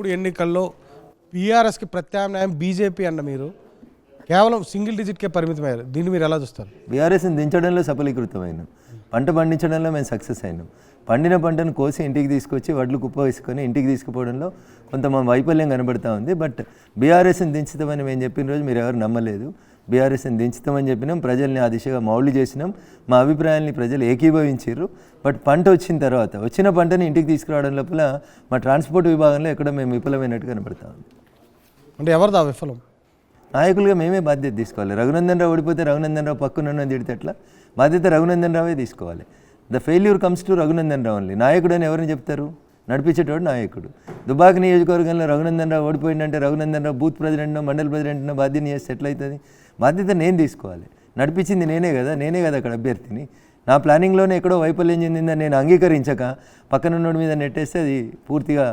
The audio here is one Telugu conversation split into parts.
23 ఎన్నికల్లో బీఆర్ఎస్కి ప్రత్యామ్నాయం బీజేపీ అన్న మీరు కేవలం సింగిల్ డిజిట్కే పరిమితమయ్యారు. దీన్ని మీరు ఎలా చూస్తారు? బీఆర్ఎస్ని దించడంలో సఫలీకృతమైనాం, పంట పండించడంలో మేము సక్సెస్ అయినాం. పండిన పంటను కోసి ఇంటికి తీసుకొచ్చి వడ్లు కుప్ప వేసుకొని ఇంటికి తీసుకుపోవడంలో కొంత మా వైఫల్యం కనబడుతూ ఉంది. బట్ బీఆర్ఎస్ని దించుతామని మేము చెప్పిన రోజు మీరు ఎవరు నమ్మలేదు. బీఆర్ఎస్ని దించుతామని చెప్పినాం, ప్రజల్ని ఆ దిశగా మౌల్డ్ చేసినాం, మా అభిప్రాయాల్ని ప్రజలు ఏకీభవించారు. బట్ పంట వచ్చిన తర్వాత వచ్చిన పంటని ఇంటికి తీసుకురావడం లోపల మా ట్రాన్స్పోర్ట్ విభాగంలో ఎక్కడో మేము విఫలమైనట్టు కనబడతా ఉంది. అంటే ఎవరిదా విఫలం? నాయకులుగా మేమే బాధ్యత తీసుకోవాలి. రఘునందన్ రావు ఓడిపోతే రఘునందన్ రావు పక్కన తిడితే ఎట్లా? బాధ్యత రఘునందన్ రావే తీసుకోవాలి. The failure comes to Raghunandan Rao only. నాయకుడు అని ఎవరిని చెప్తారు? నడిపించేటోడు నాయకుడు. దుబాక నియోజకవర్గంలో రఘునందన్ రావు ఓడిపోయిందంటే రఘునందన్ రావు బూత్ ప్రెసిడెంట్నో మండల ప్రెసిడెంట్నో బాధ్యత చేస్తే ఎట్లయితుంది? బాధ్యత నేను తీసుకోవాలి. నడిపించింది నేనే కదా అక్కడ అభ్యర్థిని. నా ప్లానింగ్లోనే ఎక్కడో వైఫల్యం చెందిందని నేను అంగీకరించక పక్కనున్నోడి మీద నెట్టేస్తే అది పూర్తిగా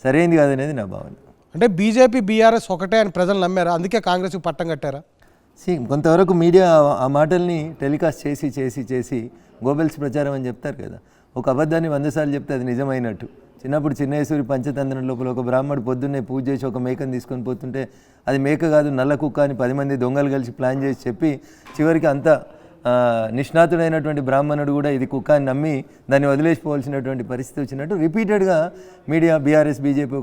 సరైనది కాదనేది నా భావన. అంటే బీజేపీ బీఆర్ఎస్ ఒకటే అని ప్రజలు నమ్మారా? అందుకే కాంగ్రెస్కి పట్టం కట్టారా? కొంతవరకు మీడియా ఆ మాటల్ని టెలికాస్ట్ చేసి గోబెల్స్ ప్రచారం అని చెప్తారు కదా. ఒక అబద్ధాన్ని 100 సార్లు చెప్తే అది నిజమైనట్టు. చిన్నప్పుడు చిన్నేశ్వరి పంచతంత్రం లోపల ఒక బ్రాహ్మడు పొద్దున్నే పూజ చేసి ఒక మేకను తీసుకొని పోతుంటే అది మేక కాదు నల్ల కుక్క అని 10 మంది దొంగలు కలిసి ప్లాన్ చేసి చెప్పి చివరికి అంత నిష్ణాతుడైనటువంటి బ్రాహ్మణుడు కూడా ఇది కుక్క అని నమ్మి దాన్ని వదిలేసిపోవాల్సినటువంటి పరిస్థితి వచ్చినట్టు రిపీటెడ్గా మీడియా బీఆర్ఎస్ బీజేపీ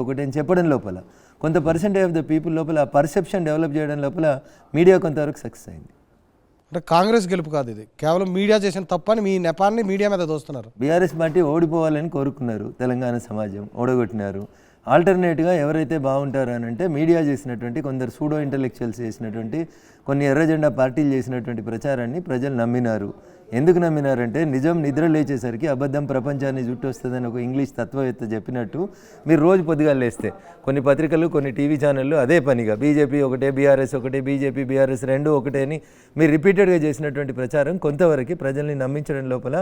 ఒకటి అని చెప్పడం లోపల కొంత పర్సెంటేజ్ ఆఫ్ ద పీపుల్ లోపల ఆ పర్సెప్షన్ డెవలప్ చేయడం లోపల మీడియా కొంతవరకు సక్సెస్ అయింది. అంటే కాంగ్రెస్ గెలుపు కాదు, ఇది కేవలం మీడియా చేసిన తప్పని మీ నెపాన్ని మీడియా మీద దోస్తున్నారు. బీఆర్ఎస్ పార్టీ ఓడిపోవాలని కోరుకున్నారు, తెలంగాణ సమాజం ఓడగొట్టినారు. ఆల్టర్నేట్గా ఎవరైతే బాగుంటారు అని అంటే మీడియా చేసినటువంటి కొందరు సూడో ఇంటలెక్చువల్స్ చేసినటువంటి కొన్ని ఎర్రజెండా పార్టీలు చేసినటువంటి ప్రచారాన్ని ప్రజలు నమ్మినారు. ఎందుకు నమ్మినారంటే నిజం నిద్ర లేచేసరికి అబద్ధం ప్రపంచాన్ని జుట్టు వస్తుందని ఒక ఇంగ్లీష్ తత్వవేత్త చెప్పినట్టు మీరు రోజు పొద్దుగా లేస్తే కొన్ని పత్రికలు కొన్ని టీవీ ఛానళ్ళు అదే పనిగా బీజేపీ ఒకటే బీఆర్ఎస్ ఒకటే బీజేపీ బీఆర్ఎస్ రెండు ఒకటే అని మీరు రిపీటెడ్గా చేసినటువంటి ప్రచారం కొంతవరకు ప్రజల్ని నమ్మించడం లోపల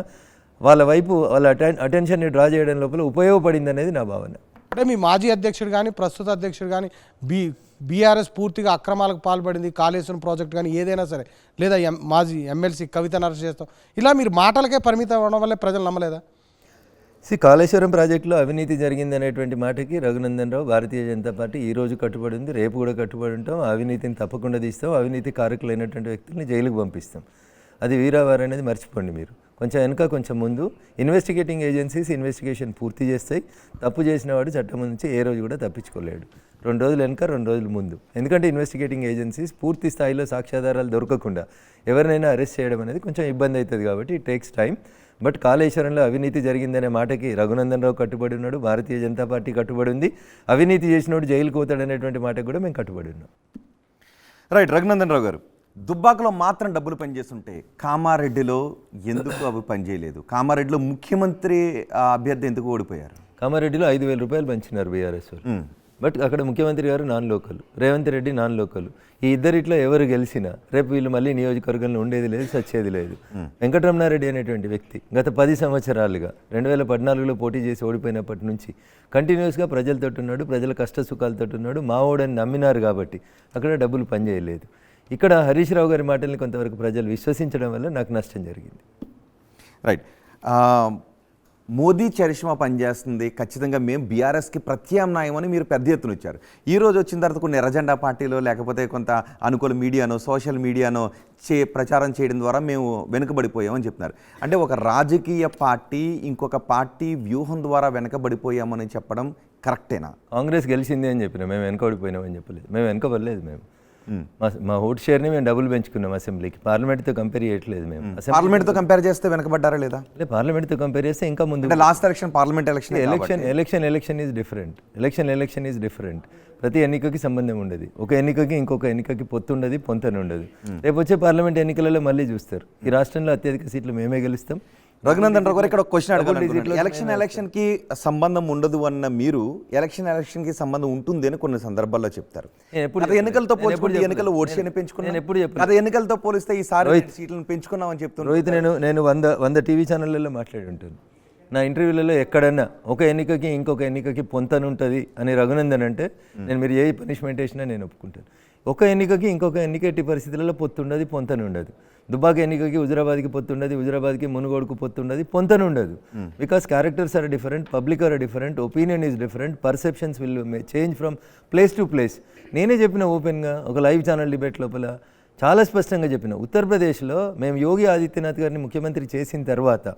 వాళ్ళ వైపు వాళ్ళ అటెన్షన్ని డ్రా చేయడం లోపల ఉపయోగపడింది అనేది నా భావన. అంటే మీ మాజీ అధ్యక్షుడు కానీ ప్రస్తుత అధ్యక్షుడు కానీ బీఆర్ఎస్ పూర్తిగా అక్రమాలకు పాల్పడింది, కాళేశ్వరం ప్రాజెక్ట్ కానీ ఏదైనా సరే, లేదా మాజీ ఎమ్మెల్సీ కవితను అరెస్ట్ చేస్తాం, ఇలా మీరు మాటలకే పరిమితం అవ్వడం వల్లే ప్రజలు నమ్మలేదా? కాళేశ్వరం ప్రాజెక్టులో అవినీతి జరిగింది అనేటువంటి మాటకి రఘునందన్ రావు భారతీయ జనతా పార్టీ ఈ రోజు కట్టుబడి ఉంది, రేపు కూడా కట్టుబడి ఉంటాం. అవినీతిని తప్పకుండా తీస్తాం, అవినీతి కారకులైనటువంటి వ్యక్తుల్ని జైలుకు పంపిస్తాం. అది వీరావారు అనేది మర్చిపోండి మీరు. కొంచెం వెనుక కొంచెం ముందు ఇన్వెస్టిగేటింగ్ ఏజెన్సీస్ ఇన్వెస్టిగేషన్ పూర్తి చేస్తాయి. తప్పు చేసిన వాడు చట్టం నుంచి ఏ రోజు కూడా తప్పించుకోలేడు. 2 రోజులు వెనుక 2 రోజులు ముందు. ఎందుకంటే ఇన్వెస్టిగేటింగ్ ఏజెన్సీస్ పూర్తి స్థాయిలో సాక్ష్యాధారాలు దొరకకుండా ఎవరినైనా అరెస్ట్ చేయడం అనేది కొంచెం ఇబ్బంది అవుతుంది కాబట్టి ఇట్ టేక్స్ టైం. బట్ కాళేశ్వరంలో అవినీతి జరిగిందనే మాటకి రఘునందన్ రావు కట్టుబడి ఉన్నాడు, భారతీయ జనతా పార్టీ కట్టుబడి ఉంది. అవినీతి చేసినోడు జైలుకు పోతాడనేటువంటి మాటకు కూడా మేము కట్టుబడి ఉన్నాం. రైట్. రఘునందన్ రావు గారు, దుబ్బాకలో మాత్రం డబ్బులు పనిచేస్తుంటే కామారెడ్డిలో ఎందుకు అవి పనిచేయలేదు? కామారెడ్డిలో ముఖ్యమంత్రి అభ్యర్థి ఎందుకు ఓడిపోయారు? కామారెడ్డిలో 5,000 రూపాయలు పంచినారు బీఆర్ఎస్ వాళ్ళు. బట్ అక్కడ ముఖ్యమంత్రి గారు non local, Revanth Reddy non local. ఈ ఇద్దరిట్లో ఎవరు గెలిచినా రేపు వీళ్ళు మళ్ళీ నియోజకవర్గంలో ఉండేది లేదు, సచ్చేది లేదు. వెంకటరమణారెడ్డి అనేటువంటి వ్యక్తి గత 10 సంవత్సరాలుగా 2014లో పోటీ చేసి ఓడిపోయినప్పటి నుంచి కంటిన్యూస్గా ప్రజలతో ఉన్నాడు, ప్రజల కష్ట సుఖాలతో ఉన్నాడు. మావోడని నమ్మినారు కాబట్టి అక్కడ డబ్బులు పనిచేయలేదు. ఇక్కడ హరీష్ రావు గారి మాటల్ని కొంతవరకు ప్రజలు విశ్వసించడం వల్ల నాకు నష్టం జరిగింది. రైట్. మోదీ చరిష్మా పనిచేస్తుంది, ఖచ్చితంగా మేము బీఆర్ఎస్కి ప్రత్యామ్నాయం అని మీరు పెద్ద ఎత్తున వచ్చారు. ఈ రోజు వచ్చిన తర్వాత కొన్ని ఎర్రజెండా పార్టీలో లేకపోతే కొంత అనుకూల మీడియానో సోషల్ మీడియానో ప్రచారం చేయడం ద్వారా మేము వెనుకబడిపోయామని చెప్తున్నారు. అంటే ఒక రాజకీయ పార్టీ ఇంకొక పార్టీ వ్యూహం ద్వారా వెనుకబడిపోయామని చెప్పడం కరెక్టేనా? కాంగ్రెస్ గెలిచింది అని చెప్పినా, మేము వెనుకబడిపోయినామని చెప్పలేదు. మేము వెనుకబడలేదు. మేము మా ఓట్ షేర్ని మేము డబ్బులు పెంచుకున్నాం. అసెంబ్లీకి పార్లమెంట్తో కంపేర్ చేయట్లేదు. మేము పార్లమెంట్తో కంపేర్ చేస్తే వెనకబడ్డారా లేదా? అంటే పార్లమెంట్తో కంపేర్ చేస్తే ఇంకా ముందు. Last election parliament election is different. Election is different. ప్రతి ఎన్నికకి సంబంధం ఉండదు. ఒక ఎన్నికకి ఇంకొక ఎన్నికకి పొత్తు ఉండదు, పొంతన ఉండదు. రేపు వచ్చే పార్లమెంట్ ఎన్నికలలో మళ్ళీ చూస్తారు. ఈ రాష్ట్రంలో అత్యధిక సీట్లు మేమే గెలుస్తాం. రఘునందన్ రావు గారు, ఇక్కడ క్వశ్చన్ అడగాలి. ఎలక్షన్కి సంబంధం ఉండదు అన్న మీరు ఎలక్షన్కి సంబంధం ఉంటుంది అని కొన్ని సందర్భాల్లో చెప్తారు. ఎన్నికలతో పోలిస్తే ఎన్నికల్లో ఓట్ షేర్ పెంచుకున్నాం, అదే ఎన్నికలతో పోలిస్తే ఈసారి సీట్లను పెంచుకున్నామని చెప్తున్నాను. రోహిత్, నేను 100 టీవీ ఛానళ్ళలో మాట్లాడి ఉంటాను. నా ఇంటర్వ్యూలలో ఎక్కడన్నా ఒక ఎన్నికకి ఇంకొక ఎన్నికకి పొంతన ఉంటుంది అని రఘునందన్ అంటే నేను మీరు ఏ పనిష్మెంట్ వేసినా నేను ఒప్పుకుంటాను. ఒక ఎన్నికకి ఇంకొక ఎన్నిక ఎట్టి పరిస్థితులలో పొత్తుండదు, పొంతనుండదు. దుబ్బాక ఎన్నికకి హుజురాబాద్కి పొత్తుండదు, హుజురాబాద్కి మునుగోడుకు పొత్తుండదు, పొంతనుండదు. Because characters are different, public are different, opinion is different, perceptions will change from place to place. నేనే చెప్పిన ఓపెన్గా ఒక లైవ్ ఛానల్ డిబేట్ లోపల చాలా స్పష్టంగా చెప్పిన, ఉత్తరప్రదేశ్లో మేము యోగి ఆదిత్యనాథ్ గారిని ముఖ్యమంత్రి చేసిన తర్వాత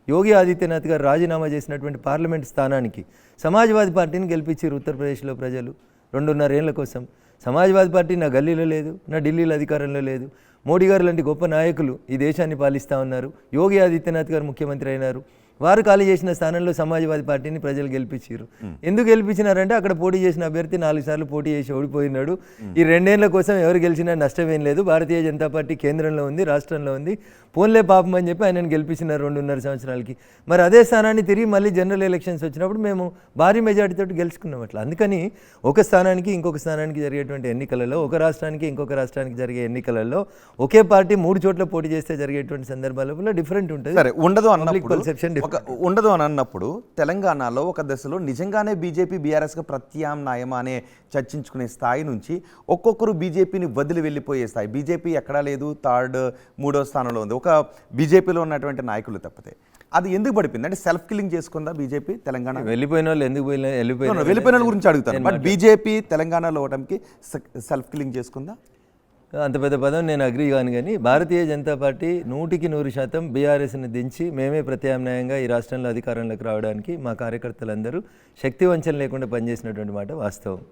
యోగి ఆదిత్యనాథ్ గారు రాజీనామా చేసినటువంటి పార్లమెంట్ స్థానానికి సమాజ్వాదీ పార్టీని గెలిపించారు ఉత్తరప్రదేశ్లో ప్రజలు 2.5 ఏళ్ల కోసం. సమాజ్వాదీ పార్టీ నా గల్లీలో లేదు, నా ఢిల్లీలో అధికారంలో లేదు. మోడీ గారు లాంటి గొప్ప నాయకులు ఈ దేశాన్ని పాలిస్తూ ఉన్నారు. యోగి ఆదిత్యనాథ్ గారు ముఖ్యమంత్రి అయినారు. వారు ఖాళీ చేసిన స్థానంలో సమాజ్వాదీ పార్టీని ప్రజలు గెలిపించారు. ఎందుకు గెలిపించినారంటే అక్కడ పోటీ చేసిన అభ్యర్థి 4 సార్లు పోటీ చేసి ఓడిపోయినాడు. ఈ 2 ఏళ్ల కోసం ఎవరు గెలిచినా నష్టమేం లేదు. భారతీయ జనతా పార్టీ కేంద్రంలో ఉంది, రాష్ట్రంలో ఉంది. పోన్లే పాపం అని చెప్పి ఆయనను గెలిపించినారు 2.5 సంవత్సరాలకి. మరి అదే స్థానాన్ని తిరిగి మళ్ళీ జనరల్ ఎలక్షన్స్ వచ్చినప్పుడు మేము భారీ మెజార్టీతో గెలుచుకున్నాం. అట్లా అందుకని ఒక స్థానానికి ఇంకొక స్థానానికి జరిగేటువంటి ఎన్నికలలో, ఒక రాష్ట్రానికి ఇంకొక రాష్ట్రానికి జరిగే ఎన్నికలలో ఒకే పార్టీ 3 చోట్ల పోటీ చేస్తే జరిగేటువంటి సందర్భాలలో డిఫరెంట్ ఉంటుంది. సరే, ఉండదు అన్నప్పుడు పర్సెప్షన్ ఉండదు అని అన్నప్పుడు తెలంగాణలో ఒక దశలో నిజంగానే బీజేపీ బీఆర్ఎస్గా ప్రత్యామ్నాయమా అనే చర్చించుకునే స్థాయి నుంచి ఒక్కొక్కరు బీజేపీని వదిలి వెళ్ళిపోయే స్థాయి. బీజేపీ ఎక్కడా లేదు, 3వ స్థానంలో ఉంది ఒక బీజేపీలో ఉన్నటువంటి నాయకులు తప్పితే. అది ఎందుకు పడిపోయింది అంటే సెల్ఫ్ కిల్లింగ్ చేసుకుందా బీజేపీ తెలంగాణ? వెళ్ళిపోయిన వాళ్ళు ఎందుకు వెళ్ళిపోయిన వాళ్ళ గురించి అడుగుతాను. బట్ బీజేపీ తెలంగాణలో ఓటమికి సెల్ఫ్ కిల్లింగ్ చేసుకుందా? అంత పెద్ద పదం నేను అగ్రి కాను. కానీ భారతీయ జనతా పార్టీ 100% బీఆర్ఎస్ని దించి మేమే ప్రత్యామ్నాయంగా ఈ రాష్ట్రంలో అధికారంలోకి రావడానికి మా కార్యకర్తలందరూ శక్తి వంచన లేకుండా పనిచేసినటువంటి మాట వాస్తవం.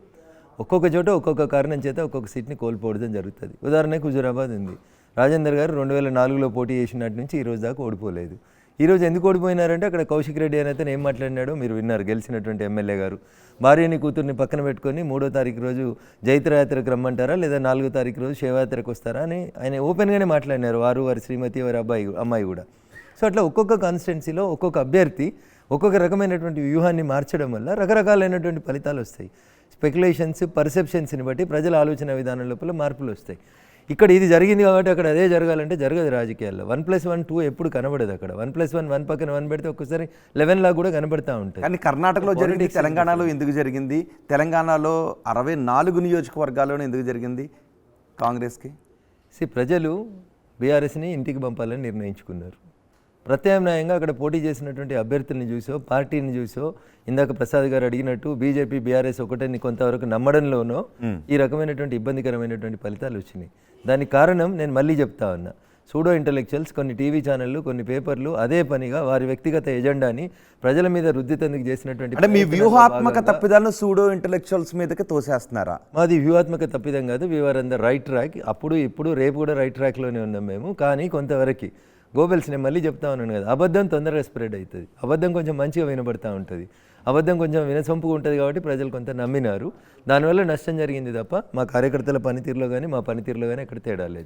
ఒక్కొక్క చోట ఒక్కొక్క కారణం చేత ఒక్కొక్క సీట్ని కోల్పోవడం జరుగుతుంది. ఉదాహరణకు హుజురాబాద్ ఉంది. రాజేందర్ గారు 2004లో పోటీ చేసినట్టు నుంచి ఈ రోజు దాకా ఓడిపోలేదు. ఈరోజు ఎందుకు ఓడిపోయినారంటే అక్కడ కౌశిక్ రెడ్డి అని అయితే ఏం మాట్లాడినాడో మీరు విన్నారు. గెలిచినటువంటి ఎమ్మెల్యే గారు భార్యని కూతుర్ని పక్కన పెట్టుకొని 3వ తారీఖు రోజు జైత్రయాత్రకు రమ్మంటారా లేదా 4వ తారీఖు రోజు శివయాత్రకు వస్తారా అని ఆయన ఓపెన్గానే మాట్లాడినారు. వారి శ్రీమతి, వారి అమ్మాయి కూడా. సో అట్లా ఒక్కొక్క కాన్స్టిట్యున్సీలో ఒక్కొక్క అభ్యర్థి ఒక్కొక్క రకమైనటువంటి వ్యూహాన్ని మార్చడం వల్ల రకరకాలైనటువంటి ఫలితాలు వస్తాయి. స్పెక్యులేషన్స్, పర్సెప్షన్స్ని బట్టి ప్రజల ఆలోచన విధానం లోపల మార్పులు వస్తాయి. ఇక్కడ ఇది జరిగింది కాబట్టి అక్కడ అదే జరగాలంటే జరగదు. రాజకీయాల్లో 1+1 2 ఎప్పుడు కనబడదు. అక్కడ 1+1 1 పక్కన 1 పెడితే ఒక్కసారి 11 లాగా కూడా కనబడతా ఉంటుంది. కానీ కర్ణాటకలో జరిగింది, తెలంగాణలో ఎందుకు జరిగింది? తెలంగాణలో 64 నియోజకవర్గాల్లోనే ఎందుకు జరిగింది కాంగ్రెస్కి? ప్రజలు బీఆర్ఎస్ని ఇంటికి పంపాలని నిర్ణయించుకున్నారు. ప్రత్యామ్నాయంగా అక్కడ పోటీ చేసినటువంటి అభ్యర్థుల్ని చూసో, పార్టీని చూసో, ఇందాక ప్రసాద్ గారు అడిగినట్టు బీజేపీ బీఆర్ఎస్ ఒకటని కొంతవరకు నమ్మడంలోనో ఈ రకమైనటువంటి ఇబ్బందికరమైనటువంటి ఫలితాలు వచ్చినాయి. దానికి కారణం నేను మళ్ళీ చెప్తా ఉన్నా, సూడో ఇంటలెక్చువల్స్, కొన్ని టీవీ ఛానళ్ళు, కొన్ని పేపర్లు అదే పనిగా వారి వ్యక్తిగత ఎజెండాని ప్రజల మీద రుద్దితందుకు చేసినటువంటి అంటే మీ వ్యూహాత్మక తప్పిదాలను సూడో ఇంటలెక్చువల్స్ మీదకి తోసేస్తున్నారా? మాది వ్యూహాత్మక తప్పిదం కాదు. We are on the right track. అప్పుడు ఇప్పుడు రేపు కూడా రైట్ ట్రాక్లోనే ఉన్నాం మేము. కానీ కొంతవరకు గోబెల్స్ నేను మళ్ళీ చెప్తా ఉన్నాను కదా, అబద్ధం తొందరగా స్ప్రెడ్ అవుతుంది. అబద్ధం కొంచెం మంచిగా వినబడతా ఉంటుంది. అబద్ధం కొంచెం వినసొంపుగా ఉంటుంది కాబట్టి ప్రజలు కొంత నమ్మినారు. దానివల్ల నష్టం జరిగింది తప్ప మా కార్యకర్తల పనితీరులో కానీ మా పనితీరులో కానీ ఎక్కడ తేడా లేదు.